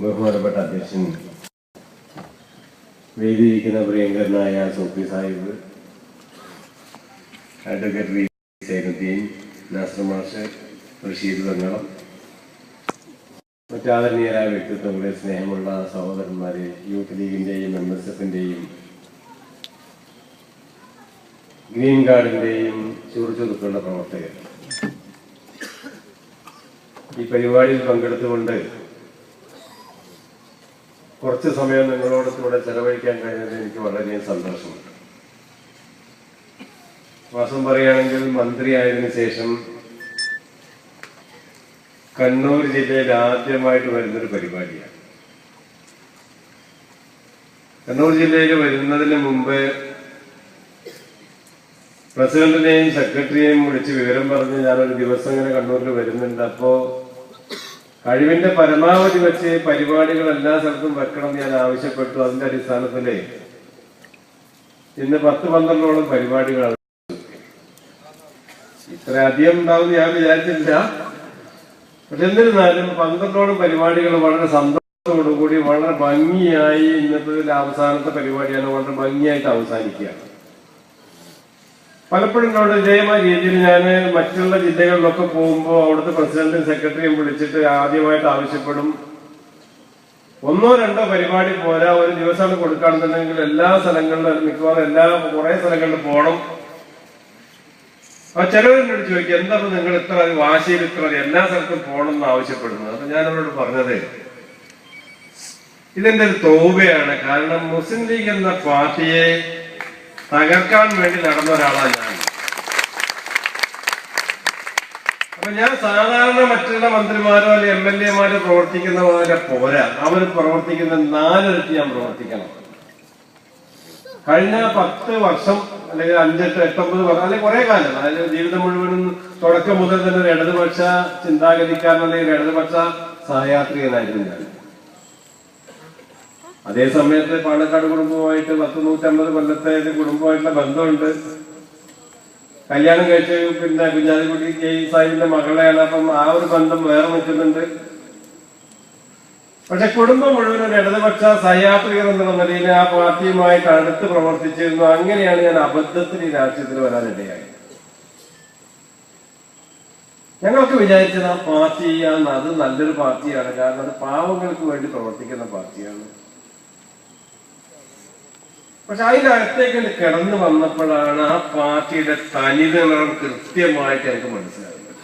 ബഹുമാനപ്പെട്ട അധ്യക്ഷൻ, വേദിയിരിക്കുന്ന പ്രിയങ്കരനായ സൂഫി സാഹിബ്, അഡ്വക്കേറ്റ് സൈനുദ്ദീൻ, നാസർ മാഷ്, റഷീദ് തങ്ങളും, മറ്റാദരണീയരായ വ്യക്തിത്വങ്ങളെ, സ്നേഹമുള്ള സഹോദരന്മാരെ, യൂത്ത് ലീഗിൻ്റെയും MSFിൻ്റെയും ഗ്രീൻ കാർഡിൻ്റെയും ചുറുചുറുക്കുള്ള പ്രവർത്തകർ, ഈ പരിപാടിയിൽ പങ്കെടുത്തുകൊണ്ട് കുറച്ച് സമയം നിങ്ങളോട് കൂടെ ചെലവഴിക്കാൻ കഴിഞ്ഞത് എനിക്ക് വളരെയധികം സന്തോഷമുണ്ട്. വാസം പറയുകയാണെങ്കിൽ മന്ത്രിയായതിനു ശേഷം കണ്ണൂർ ജില്ലയിൽ ആദ്യമായിട്ട് വരുന്നൊരു പരിപാടിയാണ്. കണ്ണൂർ ജില്ലയിൽ വരുന്നതിന് മുമ്പ് പ്രസിഡന്റിനെയും സെക്രട്ടറിയെയും വിളിച്ച് വിവരം പറഞ്ഞ് ഞാനൊരു ദിവസം ഇങ്ങനെ കണ്ണൂരിൽ വരുന്നുണ്ട്. അപ്പോ കഴിവിന്റെ പരമാവധി വെച്ച് പരിപാടികൾ എല്ലാ സ്ഥലത്തും വെക്കണം ഞാൻ ആവശ്യപ്പെട്ടു. അതിന്റെ അടിസ്ഥാനത്തില് ഇന്ന് 10-12ഓളം പരിപാടികൾ. ഇത്ര അധികം ഉണ്ടാവും ഞാൻ വിചാരിച്ചില്ല. പക്ഷെ എന്നിരുന്നാലും 12ഓളം പരിപാടികൾ വളരെ സന്തോഷത്തോടുകൂടി വളരെ ഭംഗിയായി, ഇന്നത്തെ അവസാനത്തെ പരിപാടിയാണ്, വളരെ ഭംഗിയായിട്ട് അവസാനിക്കുകയാണ്. പലപ്പോഴും അവിടെ ഇതേമായ രീതിയിൽ ഞാൻ മറ്റുള്ള ജില്ലകളിലൊക്കെ പോകുമ്പോൾ അവിടുത്തെ പ്രസിഡന്റും സെക്രട്ടറിയും വിളിച്ചിട്ട് ആദ്യമായിട്ട് ആവശ്യപ്പെടും, 1-2 പരിപാടി പോരാ, ഒരു ദിവസമാണ് കൊടുക്കുകയാണെന്നുണ്ടെങ്കിൽ എല്ലാ സ്ഥലങ്ങളിലും മിക്കവാറും കുറെ സ്ഥലങ്ങളിൽ പോകണം. ചിലവരോട് ചോദിക്കും, എന്താണ് നിങ്ങൾ ഇത്ര വാശിയിൽ ഇത്ര എല്ലാ സ്ഥലത്തും പോകണം എന്ന് ആവശ്യപ്പെടുന്നത്? അപ്പൊ ഞാൻ അവരോട് പറഞ്ഞത്, ഇതെന്റെ ഒരു തോബയാണ്. കാരണം മുസ്ലിം ലീഗ് എന്ന പാർട്ടിയെ തകർക്കാൻ വേണ്ടി നടന്ന ഒരാളാണ് ഞാൻ. അപ്പൊ ഞാൻ സാധാരണ മറ്റുള്ള മന്ത്രിമാരോ അല്ലെങ്കിൽ MLA-മാരോ പ്രവർത്തിക്കുന്ന പോലെ പോരാ, അവർ പ്രവർത്തിക്കുന്ന 4 ഇരട്ടി ഞാൻ പ്രവർത്തിക്കണം. കഴിഞ്ഞ 10 വർഷം അല്ലെങ്കിൽ 5-8-9 വർഷം അല്ലെങ്കിൽ കുറെ കാലം, അതായത് ജീവിതം മുഴുവനും തുടക്കം മുതൽ തന്നെ ഒരു ഇടതുപക്ഷ ചിന്താഗതിക്കാരൻ അല്ലെങ്കിൽ ഇടതുപക്ഷ സഹയാത്രികനായിരുന്നു ഞാൻ. അതേ സമയത്ത് പാലക്കാട് കുടുംബവുമായിട്ട് 10-150 കൊല്ലത്തെ കുടുംബമായിട്ടുള്ള ബന്ധമുണ്ട്. കല്യാണം കഴിച്ച് പിന്നെ കുഞ്ഞാലിക്കുട്ടി സാഹിബിന്റെ മകളെയാണ്. അപ്പം ആ ഒരു ബന്ധം വേറെ നിൽക്കുന്നുണ്ട്. പക്ഷെ കുടുംബം മുഴുവൻ ഒരു ഇടതുപക്ഷ സഹയാത്രികർ എന്നുള്ള നിലയിൽ ആ പാർട്ടിയുമായിട്ട് അടുത്ത് പ്രവർത്തിച്ചിരുന്നു. അങ്ങനെയാണ് ഞാൻ അബദ്ധത്തിൽ ഈ രാഷ്ട്രീയത്തിൽ വരാനിടയായി. ഞങ്ങൾക്ക് വിചാരിച്ചത് ആ പാർട്ടിയാണ്, അത് നല്ലൊരു പാർട്ടിയാണ്, കാരണം അത് പാവങ്ങൾക്ക് വേണ്ടി പ്രവർത്തിക്കുന്ന പാർട്ടിയാണ്. പക്ഷെ അതിനകത്തേക്ക് കിടന്നു വന്നപ്പോഴാണ് ആ പാർട്ടിയുടെ തനിനിറം കൃത്യമായിട്ട് എനിക്ക് മനസ്സിലാകുന്നത്.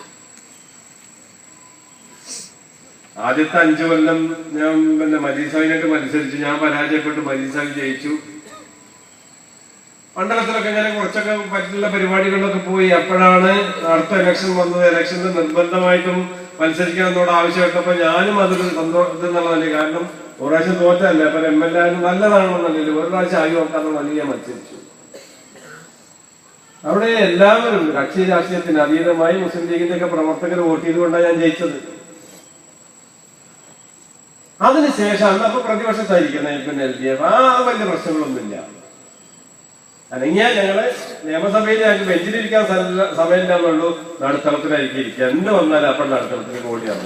ആദ്യത്തെ 5 കൊല്ലം ഞാൻ പിന്നെ മജീസാഹിനായിട്ട് മത്സരിച്ചു. ഞാൻ പരാജയപ്പെട്ടു, മജീസാഹി ജയിച്ചു. മണ്ഡലത്തിലൊക്കെ ഞാൻ കുറച്ചൊക്കെ പറ്റുള്ള പരിപാടികളിലൊക്കെ പോയി. അപ്പോഴാണ് അടുത്ത ഇലക്ഷൻ വന്നത്. ഇലക്ഷനിൽ നിർബന്ധമായിട്ടും മത്സരിക്കണം എന്നോട് ആവശ്യപ്പെട്ടപ്പോ ഞാനും അതൊരു ഇതെന്നുള്ളതല്ലേ. കാരണം ഒരു പ്രാവശ്യം തോറ്റല്ലേ, അപ്പൊ MLA നല്ലതാണെന്നല്ലേ, ഒരു പ്രാവശ്യം ആയി നോക്കാന്ന് നല്ല ഞാൻ മത്സരിച്ചു. അവിടെ എല്ലാവരും കക്ഷി രാഷ്ട്രീയത്തിന് അതീതമായി മുസ്ലിം ലീഗിന്റെ ഒക്കെ പ്രവർത്തകർ വോട്ട് ചെയ്തുകൊണ്ടാണ് ഞാൻ ജയിച്ചത്. അതിനുശേഷം അന്നപ്പോ പ്രതിപക്ഷത്തായിരിക്കുന്ന പിന്നെ LDF ആ വലിയ പ്രശ്നങ്ങളൊന്നുമില്ല. അല്ലെങ്കിൽ ഞങ്ങള് നിയമസഭയിൽ ഞങ്ങൾക്ക് ബെഞ്ചിലിരിക്കാൻ സമയമില്ലാന്നുള്ളൂ, നടുത്തളത്തിലായിരിക്കും ഇരിക്കുക. എന്ത് വന്നാലും അപ്പോൾ നടുത്തളത്തിന് ഓടിയാണ്.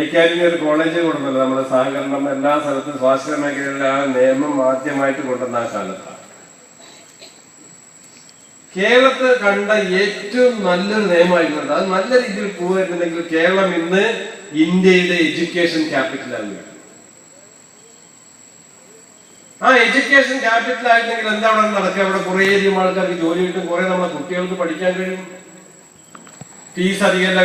AKLന്റെ ഒരു കോളേജ് കൊണ്ടുവന്നല്ലോ നമ്മുടെ സഹകരണം എല്ലാ സ്ഥലത്തും സ്വാശ്രയ മേഖലകളിൽ ആ നിയമം ആദ്യമായിട്ട് കൊണ്ടുവന്ന ആ കാലത്താണ്. കേരളത്തിൽ കണ്ട ഏറ്റവും നല്ലൊരു നിയമമായിരുന്നു. അത് നല്ല രീതിയിൽ പോയിരുന്നുണ്ടെങ്കിൽ കേരളം ഇന്ന് ഇന്ത്യയുടെ എഡ്യൂക്കേഷൻ ക്യാപിറ്റലാകുകയാണ്. ആ എഡ്യൂക്കേഷൻ ക്യാപിറ്റൽ ആയിരുന്നെങ്കിൽ എന്താ അവിടെ നടക്കുക? അവിടെ കുറേയധികം ആൾക്കാർക്ക് ജോലി കിട്ടും, കുറെ നമ്മളെ കുട്ടികൾക്ക് പഠിക്കാൻ കഴിയും, ഫീസ് അധികമല്ല.